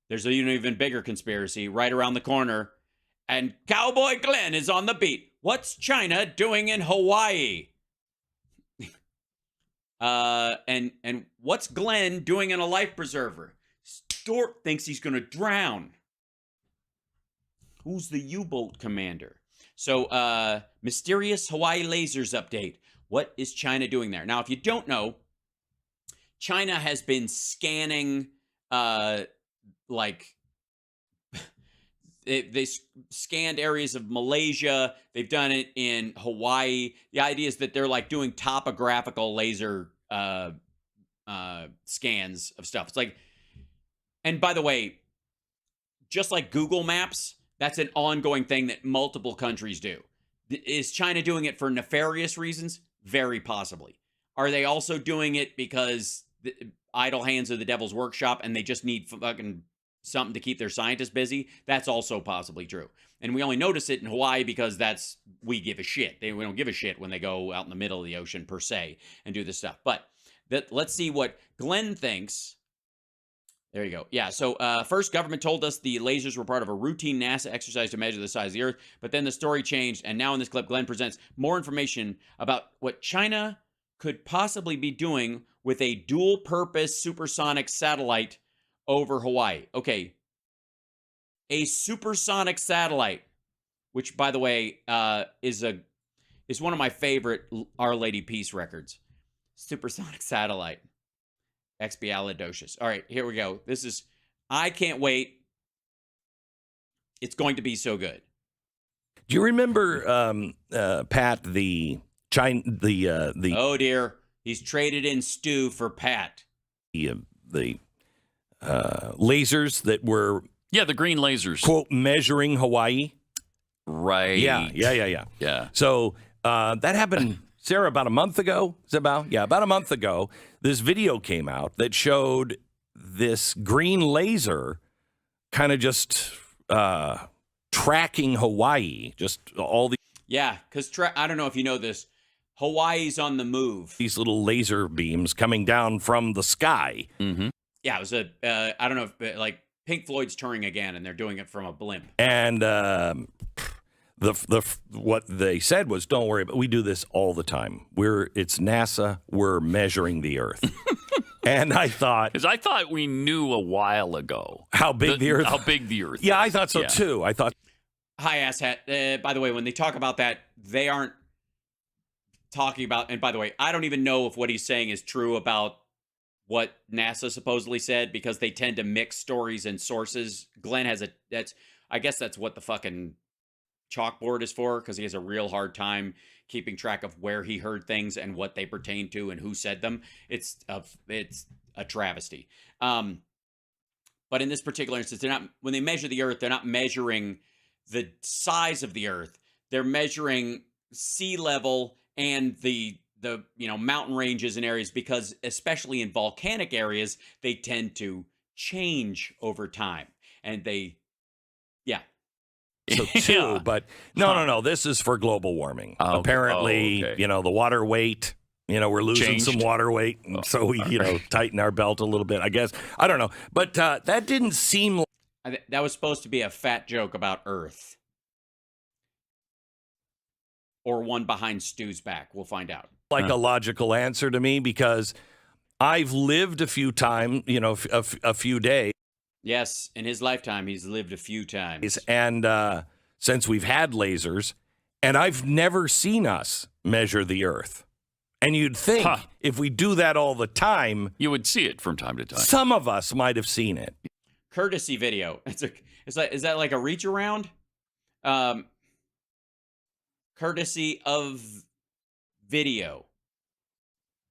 There's an even bigger conspiracy right around the corner, and Cowboy Glenn is on the beat. What's China doing in Hawaii? And what's Glenn doing in a life preserver? Stort thinks he's going to drown. Who's the U-boat commander? So, mysterious Hawaii lasers update. What is China doing there? Now, if you don't know, China has been scanning, they scanned areas of Malaysia. They've done it in Hawaii. The idea is that they're like doing topographical laser scans of stuff. It's like, and by the way, just like Google Maps, that's an ongoing thing that multiple countries do. Is China doing it for nefarious reasons? Very possibly. Are they also doing it because the idle hands are the devil's workshop and they just need fucking something to keep their scientists busy? That's also possibly true. And we only notice it in Hawaii because we give a shit. We don't give a shit when they go out in the middle of the ocean per se and do this stuff. But let's see what Glenn thinks. There you go. Yeah, so first, government told us the lasers were part of a routine NASA exercise to measure the size of the Earth, but then the story changed, and now in this clip, Glenn presents more information about what China could possibly be doing with a dual-purpose supersonic satellite over Hawaii. Okay, a supersonic satellite, which, by the way, is one of my favorite Our Lady Peace records. Supersonic satellite. Expialidocious. All right, here we go. I can't wait. It's going to be so good. Do you remember, Pat, the Oh dear, he's traded in stew for Pat. The lasers that were the green lasers, quote, measuring Hawaii. Right. Yeah. So that happened, Sarah, about a month ago. About a month ago. This video came out that showed this green laser kind of just tracking Hawaii. Just all the because I don't know if you know this. Hawaii's on the move. These little laser beams coming down from the sky. Mm-hmm. Yeah, it was I don't know if like Pink Floyd's touring again, and they're doing it from a blimp. And what they said was, don't worry, but we do this all the time. It's NASA. We're measuring the Earth. And I thought, because I thought we knew a while ago how big the Earth. Yeah, I thought so too. I thought. Hi, asshat. By the way, when they talk about that, they aren't talking about. And by the way, I don't even know if what he's saying is true about what NASA supposedly said, because they tend to mix stories and sources. Glenn has I guess that's what the fucking chalkboard is for, because he has a real hard time keeping track of where he heard things and what they pertain to and who said them. It's a travesty. But in this particular instance, when they measure the Earth, they're not measuring the size of the Earth. They're measuring sea level and the mountain ranges and areas, because especially in volcanic areas, they tend to change over time. And but no. This is for global warming. Apparently, the water weight. We're losing some water weight, and so we, tighten our belt a little bit. I guess I don't know, but that didn't seem. That was supposed to be a fat joke about Earth, or one behind Stu's back. We'll find out. Like a logical answer to me, because I've lived a few times. A few days. Yes, in his lifetime, he's lived a few times. And since we've had lasers, and I've never seen us measure the Earth. And you'd think if we do that all the time, you would see it from time to time. Some of us might have seen it. Courtesy video. Is that like a reach around? Courtesy of video.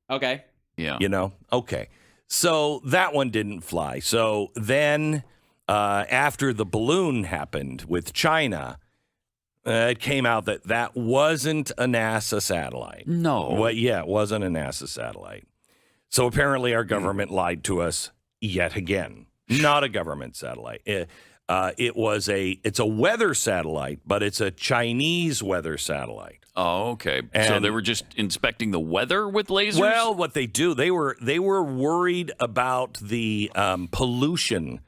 Okay. Yeah. Okay. So that one didn't fly. So then after the balloon happened with China, it came out that wasn't a NASA satellite. No. Well, it wasn't a NASA satellite. So apparently our government lied to us yet again. Not a government satellite. It's a weather satellite, but it's a Chinese weather satellite. Oh, okay. So they were just inspecting the weather with lasers? Well, what they do, they were worried about the pollution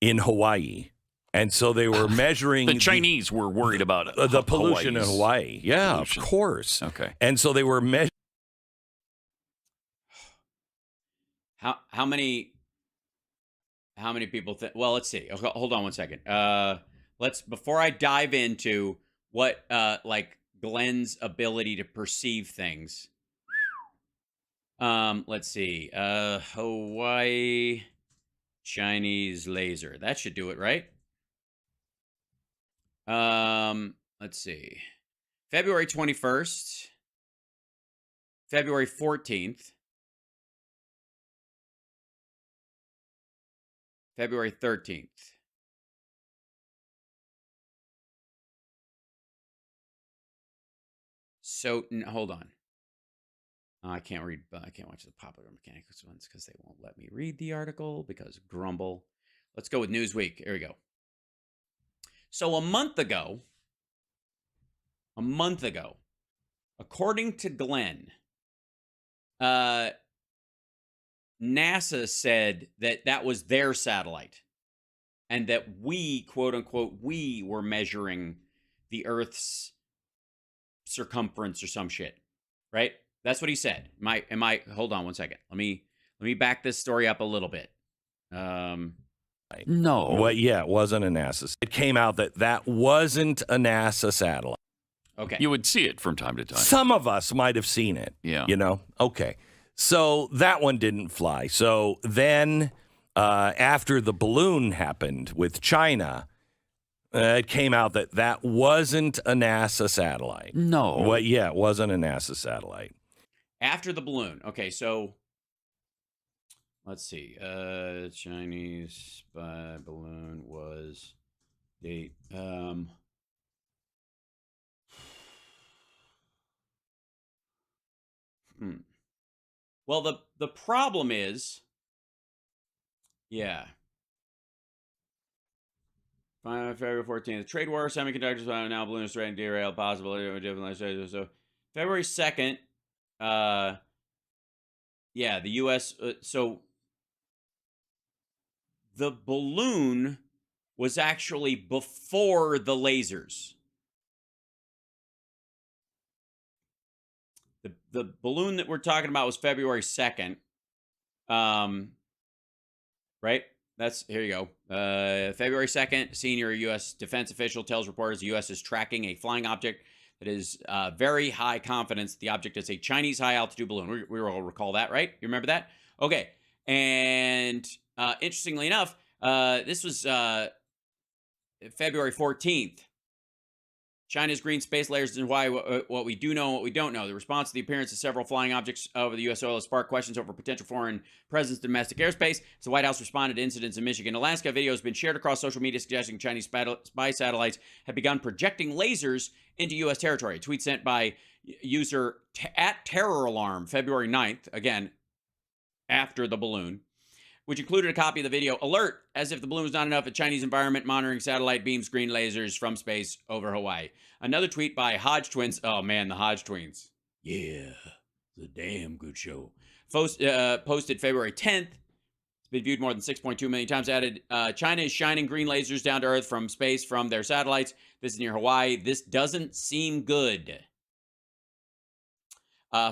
in Hawaii. And so they were measuring... The Chinese were worried about the pollution in Hawaii. Yeah, pollution. Of course. Okay. And so they were measuring... How many people think? Well, let's see. Okay, hold on one second. Before I dive into what like Glenn's ability to perceive things. Let's see. Hawaii Chinese laser. That should do it, right? Let's see. February 21st, February 14th, February 13th. So, hold on. I can't read. I can't watch the popular mechanics ones because they won't let me read the article because grumble. Let's go with Newsweek. Here we go. So a month ago, according to Glenn, NASA said that was their satellite and that we, quote unquote, we were measuring the Earth's circumference or some shit, right? That's what he said. Hold on one second. Let me back this story up a little bit. No. Well, yeah, it wasn't a NASA. It came out that wasn't a NASA satellite. Okay. You would see it from time to time. Some of us might have seen it. Yeah. You know? Okay. So that one didn't fly. So then after the balloon happened with China, it came out that wasn't a NASA satellite. No. Well, yeah, it wasn't a NASA satellite. After the balloon. Okay, so let's see. Chinese spy balloon was date. Well, the problem is, yeah. February 14th, trade war, semiconductors, now balloon is threatening derail, possible different. So February 2nd, yeah, the U.S. So the balloon was actually before the lasers. The balloon that we're talking about was February 2nd. Right? Here you go. February 2nd, senior U.S. defense official tells reporters the U.S. is tracking a flying object that is very high confidence. The object is a Chinese high-altitude balloon. We all recall that, right? You remember that? Okay. And interestingly enough, this was February 14th. China's green space layers and why what we do know and what we don't know. The response to the appearance of several flying objects over the U.S. soil has sparked questions over potential foreign presence in domestic airspace. As the White House responded to incidents in Michigan, Alaska, video has been shared across social media suggesting Chinese spy satellites have begun projecting lasers into U.S. territory. A tweet sent by user at Terror Alarm February 9th, again, after the balloon, which included a copy of the video. Alert, as if the balloon was not enough, a Chinese environment monitoring satellite beams green lasers from space over Hawaii. Another tweet by Hodge Twins. Oh, man, the Hodge Twins. Yeah, it's a damn good show. Posted February 10th. It's been viewed more than 6.2 million times. Added, China is shining green lasers down to Earth from space from their satellites. This is near Hawaii. This doesn't seem good.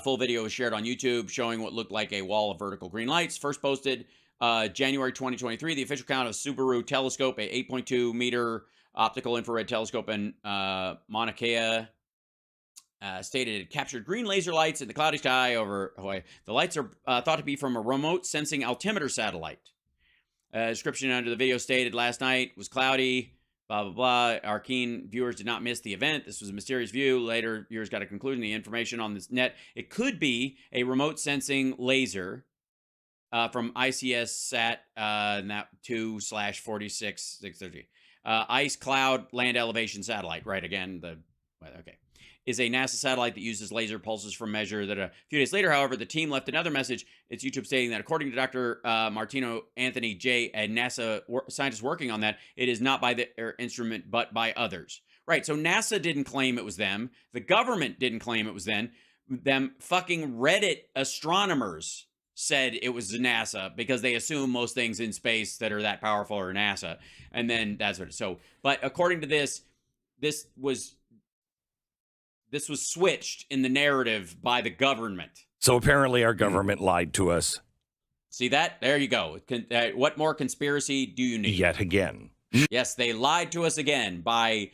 Full video was shared on YouTube showing what looked like a wall of vertical green lights. First posted January 2023, the official count of Subaru telescope, a 8.2 meter optical infrared telescope in Mauna Kea, stated it captured green laser lights in the cloudy sky over Hawaii. The lights are thought to be from a remote sensing altimeter satellite. Description under the video stated last night was cloudy, blah, blah, blah. Our keen viewers did not miss the event. This was a mysterious view. Later, viewers got a conclusion. The information on this net, it could be a remote sensing laser from ICS SAT 2/46630. Ice Cloud Land Elevation Satellite. Right, again, okay. Is a NASA satellite that uses laser pulses from measure that a few days later, however, the team left another message. It's YouTube stating that according to Dr. Martino Anthony J., a NASA scientist working on that, it is not by their instrument, but by others. Right, so NASA didn't claim it was them. The government didn't claim it was them. Fucking Reddit astronomers said it was NASA because they assume most things in space that are that powerful are NASA. And then that's what. So, but according to this was switched in the narrative by the government. So apparently our government lied to us. See that? There you go. What more conspiracy do you need? Yet again. Yes, they lied to us again by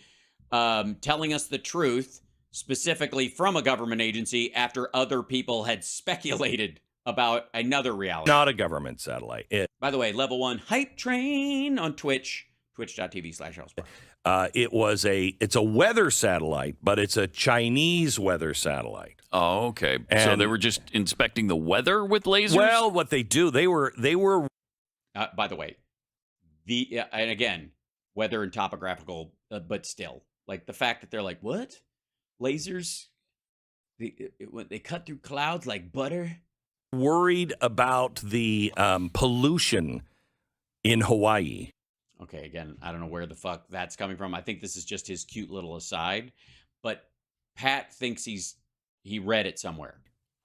telling us the truth, specifically from a government agency, after other people had speculated about another reality. Not a government satellite. By the way, level 1 hype train on Twitch, twitch.tv/Hellspark. It's a weather satellite, but it's a Chinese weather satellite. Oh, okay. And so they were just inspecting the weather with lasers? Well, what they do, they were. By the way, and again, weather and topographical, but still, like the fact that they're like, what? Lasers? They cut through clouds like butter? Worried about the pollution in Hawaii. Okay, again, I don't know where the fuck that's coming from. I think this is just his cute little aside, but Pat thinks he read it somewhere.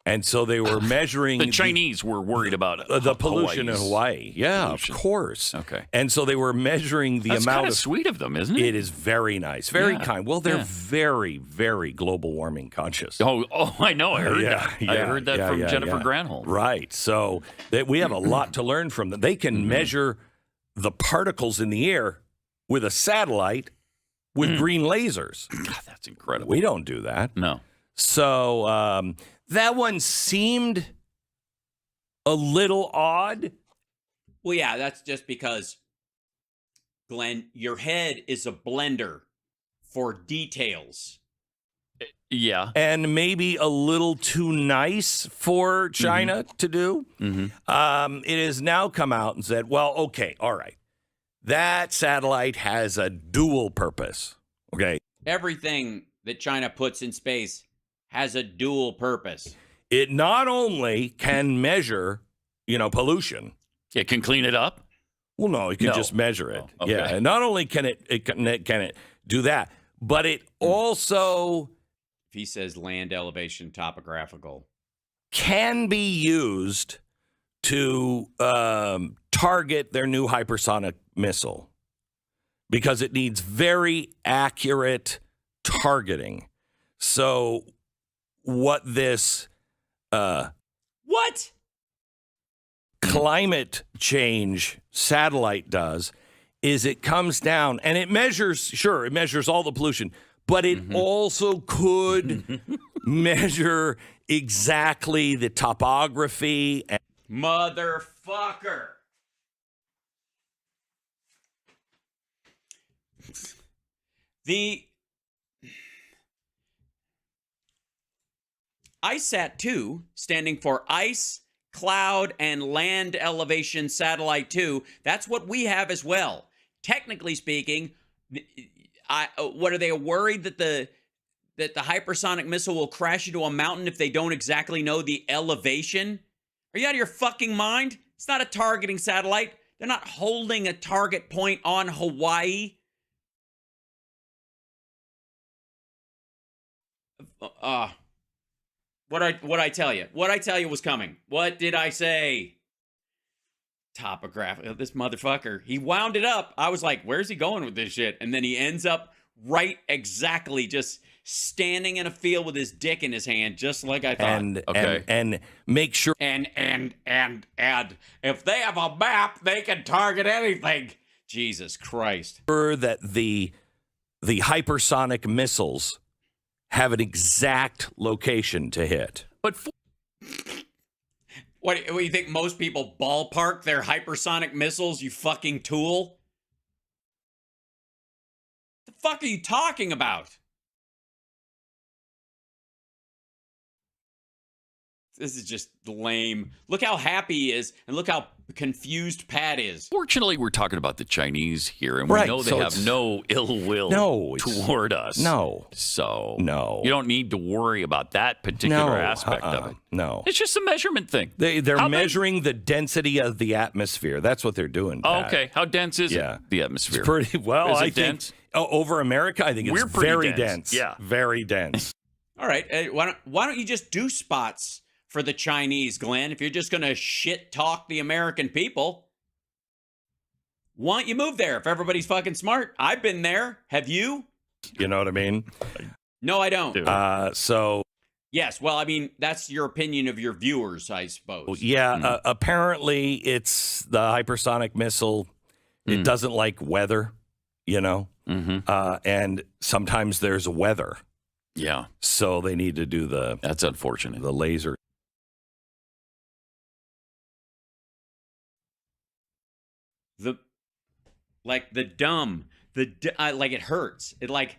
And so they were measuring. The Chinese were worried about the pollution in Hawaii. Yeah, pollution. Of course. Okay. And so they were measuring the That's amount kind of. of sweet of them, isn't it? It is very nice, very kind. Well, they're very, very global warming conscious. Oh, I know. I heard that. I Yeah, heard that from Jennifer Granholm. Right. So we have a lot to learn from them. They can measure the particles in the air with a satellite with green lasers. God, that's incredible. We don't do that. No. So that one seemed a little odd. Well, yeah, that's just because, Glenn, your head is a blender for details. Yeah. And maybe a little too nice for China to do. It has now come out and said, well, okay, all right. That satellite has a dual purpose. Okay. Everything that China puts in space has a dual purpose. It not only can measure, pollution. It can clean it up? Well, no, it can just measure it. Oh, okay. Yeah. And not only can it do that, but it also If he says land elevation topographical, can be used to target their new hypersonic missile because it needs very accurate targeting. So what this climate change satellite does is it comes down and it measures all the pollution, but it also could measure exactly the topography. Motherfucker. The ISAT-2, standing for Ice, Cloud, and Land Elevation Satellite 2, that's what we have as well. Technically speaking, what are they worried that the hypersonic missile will crash into a mountain if they don't exactly know the elevation? Are you out of your fucking mind? It's not a targeting satellite. They're not holding a target point on Hawaii. What I tell you? What I tell you was coming. What did I say? Topographic. This motherfucker. He wound it up. I was like, where's he going with this shit? And then he ends up right exactly just standing in a field with his dick in his hand, just like I thought. And make sure. And if they have a map, they can target anything. Jesus Christ. That the hypersonic missiles have an exact location to hit. But what do you think most people ballpark their hypersonic missiles, you fucking tool? The fuck are you talking about? This is just lame. Look how happy he is, and look how confused Pat is. Fortunately, we're talking about the Chinese here, and we know they have no ill will toward us. No. So no, you don't need to worry about that particular aspect of it. No. It's just a measurement thing. They're measuring the density of the atmosphere. That's what they're doing, Pat. Oh, okay. How dense is it, the atmosphere? It's pretty well. Is it I dense? think over America, I think it's very dense. Yeah. Very dense. All right. Why don't you just do spots for the Chinese, Glenn. If you're just going to shit talk the American people, why don't you move there if everybody's fucking smart? I've been there. Have you? You know what I mean? No, I don't. Yes, well, I mean, that's your opinion of your viewers, I suppose. Yeah, apparently it's the hypersonic missile. It doesn't like weather, you know? And sometimes there's weather. Yeah. So they need to do that's unfortunate. The laser. Like it hurts. It like,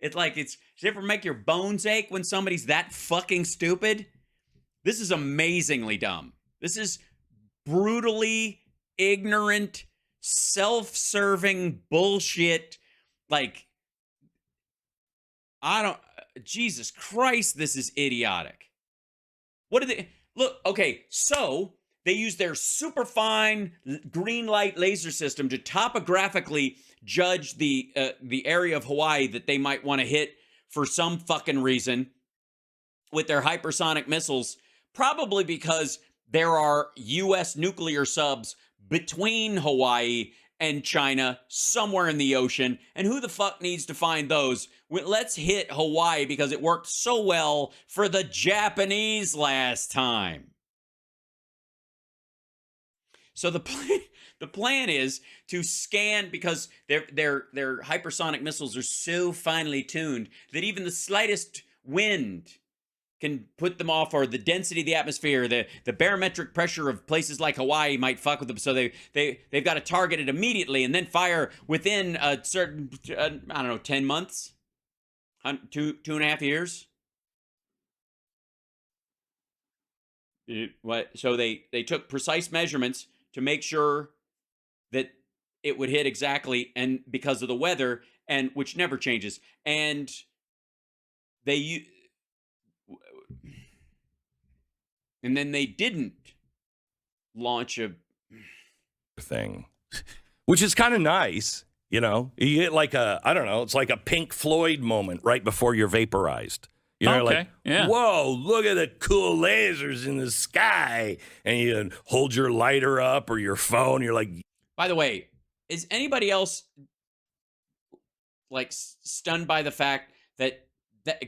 it's like, does it ever make your bones ache when somebody's that fucking stupid? This is amazingly dumb. This is brutally ignorant, self-serving bullshit. Like, Jesus Christ, this is idiotic. What did they, look, okay, so they use their superfine green light laser system to topographically judge the area of Hawaii that they might want to hit for some fucking reason with their hypersonic missiles, probably because there are U.S. nuclear subs between Hawaii and China somewhere in the ocean, and who the fuck needs to find those? Let's hit Hawaii because it worked so well for the Japanese last time. So the plan is to scan, because their hypersonic missiles are so finely tuned that even the slightest wind can put them off, or the density of the atmosphere, the barometric pressure of places like Hawaii might fuck with them. So they've got to target it immediately and then fire within a certain, 10 months, 2.5 years. So they took precise measurements to make sure that it would hit exactly, and because of the weather, and which never changes, and and then they didn't launch a thing, which is kind of nice, you know. You get like it's like a Pink Floyd moment right before you're vaporized. You know, whoa, look at the cool lasers in the sky. And you hold your lighter up or your phone. You're like... By the way, is anybody else like stunned by the fact that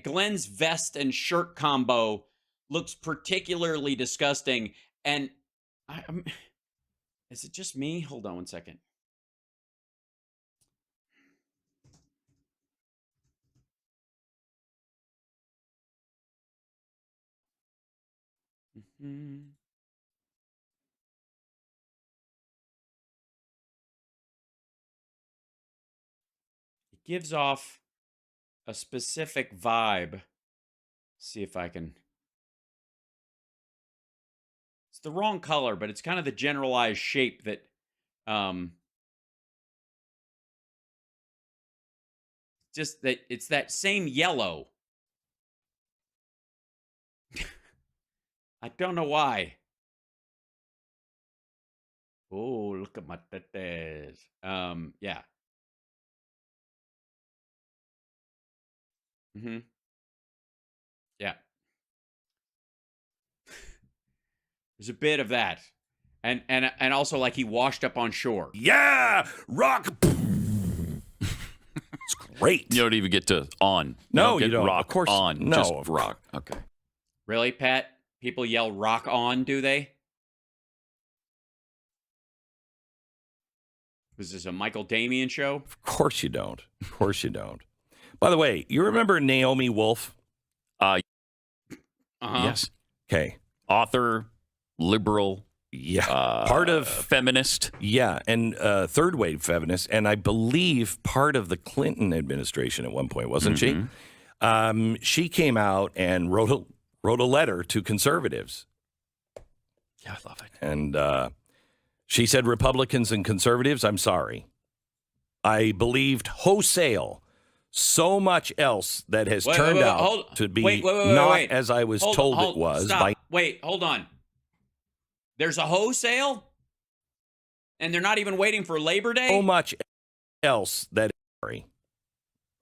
Glenn's vest and shirt combo looks particularly disgusting? And is it just me? Hold on one second. It gives off a specific vibe. See if I can. It's the wrong color, but it's kind of the generalized shape that just that it's that same yellow. I don't know why. Oh, look at my tetes. Yeah. Yeah. There's a bit of that. And also like he washed up on shore. Yeah! Rock! It's great. You don't even get to on. No, you don't. Rock of course, on. No. Just rock. Okay. Really, Pat? People yell rock on, do they? Was this a Michael Damian show? Of course you don't. Of course you don't. By the way, you remember Naomi Wolf? Yes. Okay. Author, liberal. Yeah. Part of feminist. Yeah. And third wave feminist. And I believe part of the Clinton administration at one point, wasn't she? She came out and wrote a letter to conservatives. Yeah, I love it. And she said, Republicans and conservatives, I'm sorry. I believed wholesale so much else that has turned out to be not as I was told it was. Stop. Wait, hold on. There's a wholesale? And they're not even waiting for Labor Day? So much else that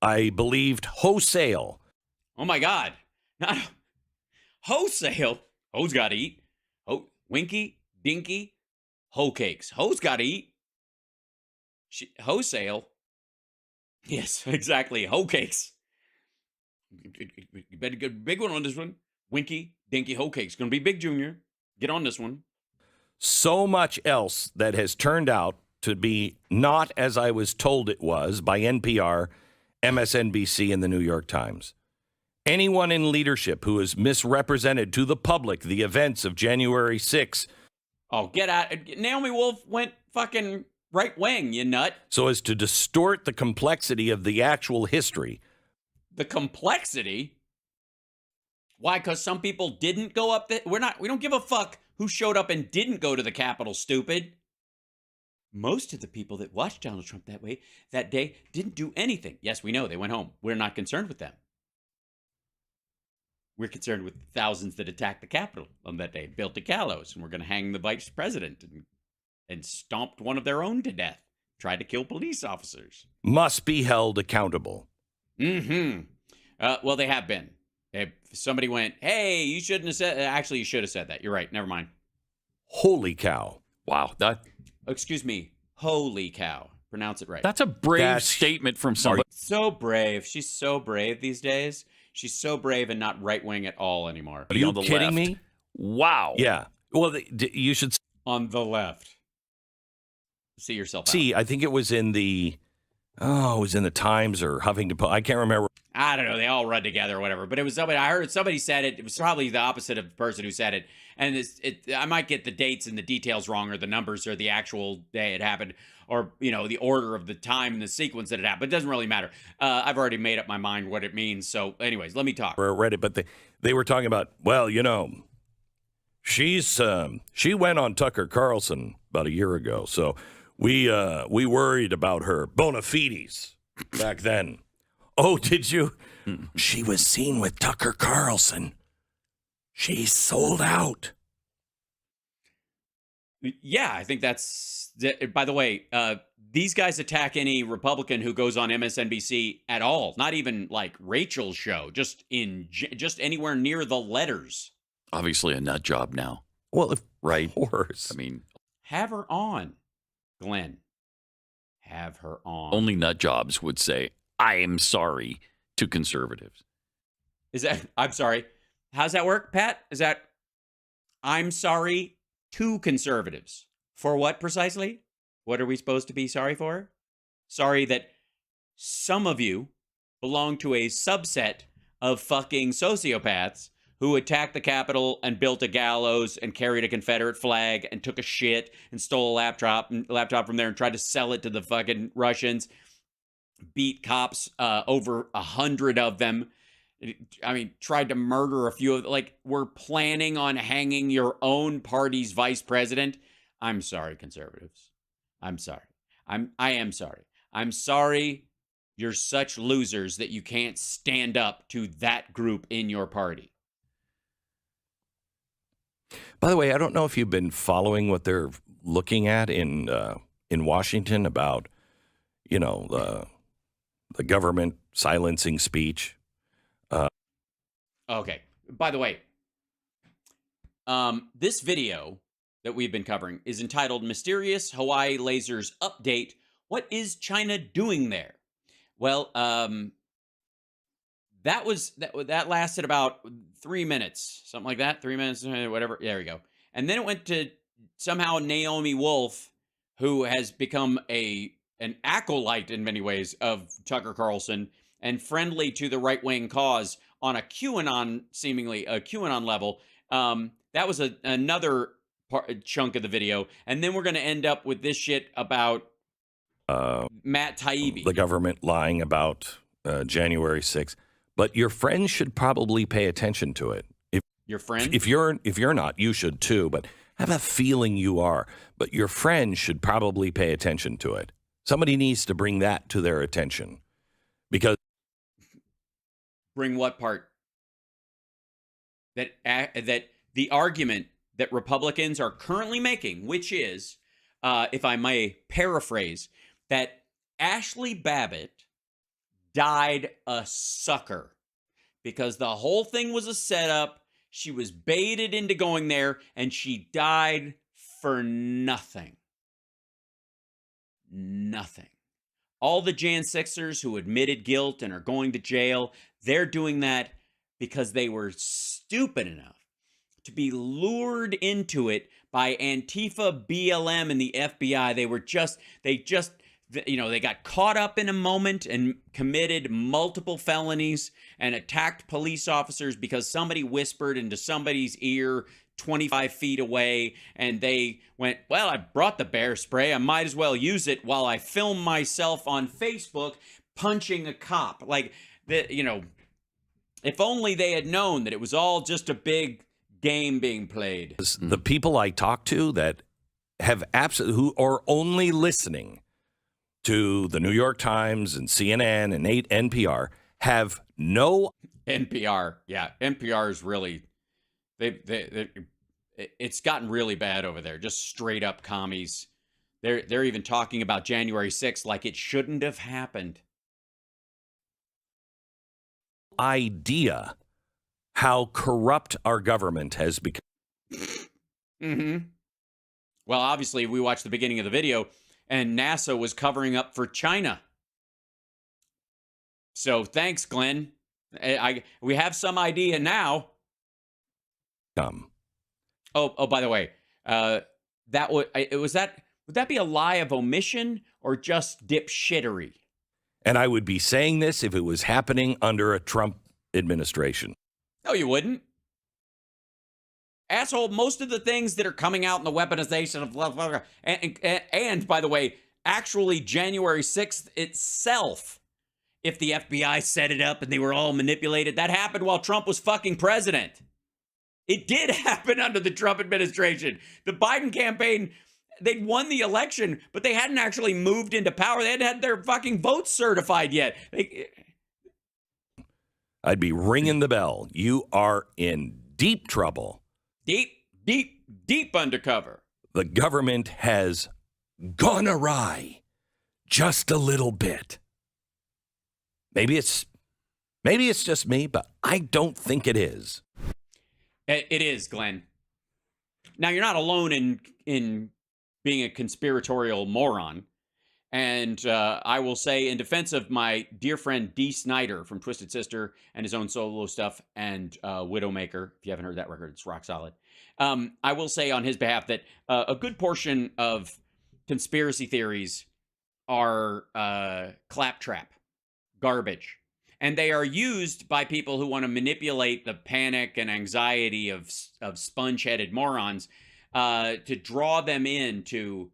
I believed wholesale. Oh, my God. Wholesale. Ho's got to eat. Winky, dinky, hoe cakes. Ho's got to eat. Wholesale. Yes, exactly. Hoe cakes. You better get a big one on this one. Winky, dinky, hoe cakes. Going to be big, Junior. Get on this one. So much else that has turned out to be not as I was told it was by NPR, MSNBC, and the New York Times. Anyone in leadership who has misrepresented to the public the events of January 6th. Oh, get out. Naomi Wolf went fucking right wing, you nut. So as to distort the complexity of the actual history. The complexity? Why? Because some people didn't go up there? We don't give a fuck who showed up and didn't go to the Capitol, stupid. Most of the people that watched Donald Trump that day didn't do anything. Yes, we know they went home. We're not concerned with them. We're concerned with thousands that attacked the Capitol on that day, built a gallows, and we're going to hang the vice president and stomped one of their own to death, tried to kill police officers. Must be held accountable. Mm-hmm. Well, they have been. If somebody went, hey, you shouldn't have said. Actually, you should have said that. You're right. Never mind. Holy cow! Wow, Excuse me. Holy cow! Pronounce it right. That's a brave statement from somebody. So brave. She's so brave these days. She's so brave and not right wing at all anymore. Are you kidding me? Wow. Yeah. Well, you should on the left. See yourself out. I think it was in the Times or Huffington Post. I can't remember. I don't know. They all run together or whatever. But it was somebody. I heard somebody said it. It was probably the opposite of the person who said it. And I might get the dates and the details wrong, or the numbers, or the actual day it happened, or the order of the time and the sequence that it happened. It doesn't really matter. I've already made up my mind what it means. So, anyways, let me talk. I read it, but they were talking about. Well, she went on Tucker Carlson about a year ago, so we worried about her bona fides back then. Oh, did you? She was seen with Tucker Carlson. She sold out. Yeah, I think that's. By the way, these guys attack any Republican who goes on MSNBC at all. Not even like Rachel's show. Just anywhere near the letters. Obviously, a nut job now. Well, of right. course. I mean, have her on, Glenn. Have her on. Only nut jobs would say, "I am sorry" to conservatives. Is that? I'm sorry. How's that work, Pat? Is that I'm sorry to conservatives? For what precisely? What are we supposed to be sorry for? Sorry that some of you belong to a subset of fucking sociopaths who attacked the Capitol and built a gallows and carried a Confederate flag and took a shit and stole a laptop from there and tried to sell it to the fucking Russians, beat cops, over 100 of them. I mean, tried to murder a few of them. Like, we're planning on hanging your own party's vice president. I'm sorry, conservatives. I'm sorry. I am sorry. I'm sorry you're such losers that you can't stand up to that group in your party. By the way, I don't know if you've been following what they're looking at in Washington about, the government silencing speech. Okay. By the way, this video that we've been covering is entitled "Mysterious Hawaii Lasers Update. What is China doing there?" Well, that lasted about 3 minutes, something like that. 3 minutes, whatever. There we go. And then it went to somehow Naomi Wolf, who has become an acolyte in many ways of Tucker Carlson and friendly to the right-wing cause on a QAnon, seemingly a QAnon level. That was another chunk of the video. And then we're going to end up with this shit about Matt Taibbi. The government lying about January 6th. But your friends should probably pay attention to it. Your friend? If you're not, you should too. But I have a feeling you are. But your friends should probably pay attention to it. Somebody needs to bring that to their attention. Because bring what part? That the argument that Republicans are currently making, which is, if I may paraphrase, that Ashley Babbitt died a sucker because the whole thing was a setup. She was baited into going there, and she died for nothing. Nothing. All the Jan 6ers who admitted guilt and are going to jail, they're doing that because they were stupid enough to be lured into it by Antifa, BLM, and the FBI. They got caught up in a moment and committed multiple felonies and attacked police officers because somebody whispered into somebody's ear 25 feet away, and they went, well, I brought the bear spray, I might as well use it while I film myself on Facebook punching a cop. If only they had known that it was all just a big game being played. The people I talk to that have who are only listening to the New York Times and CNN and NPR have no NPR. Yeah, NPR is really it's gotten really bad over there. Just straight up commies. They're even talking about January 6th like it shouldn't have happened. Idea how corrupt our government has become. Well, obviously, we watched the beginning of the video, and NASA was covering up for China. So thanks, Glenn. We have some idea now. Oh, by the way, would that be a lie of omission or just dipshittery? And I would be saying this if it was happening under a Trump administration. No, you wouldn't. Asshole, most of the things that are coming out in the weaponization of blah, blah, blah, and by the way, actually January 6th itself, if the FBI set it up and they were all manipulated, that happened while Trump was fucking president. It did happen under the Trump administration. The Biden campaign, they'd won the election, but they hadn't actually moved into power. They hadn't had their fucking votes certified yet. I'd be ringing the bell. You are in deep trouble. Deep undercover. The government has gone awry just a little bit. Maybe it's just me, but I don't think it is. It is, Glenn. Now, you're not alone in being a conspiratorial moron. And I will say, in defense of my dear friend Dee Snider from Twisted Sister and his own solo stuff and Widowmaker, if you haven't heard that record, it's rock solid. I will say on his behalf that a good portion of conspiracy theories are claptrap, garbage. And they are used by people who want to manipulate the panic and anxiety of sponge-headed morons to draw them into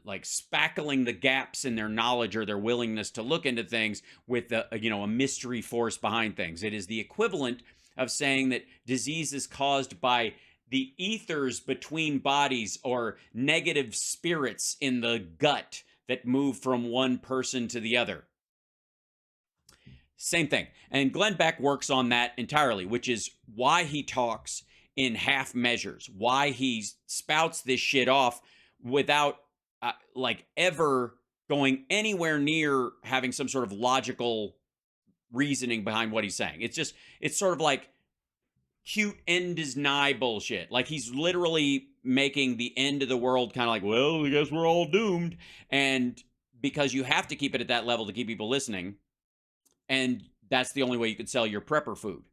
like spackling the gaps in their knowledge or their willingness to look into things with a mystery force behind things. It is the equivalent of saying that disease is caused by the ethers between bodies or negative spirits in the gut that move from one person to the other. Same thing. And Glenn Beck works on that entirely, which is why he talks in half measures, why he spouts this shit off without ever going anywhere near having some sort of logical reasoning behind what he's saying. It's sort of like cute end is nigh bullshit. Like he's literally making the end of the world kind of like, well, I guess we're all doomed. And because you have to keep it at that level to keep people listening. And that's the only way you could sell your prepper food.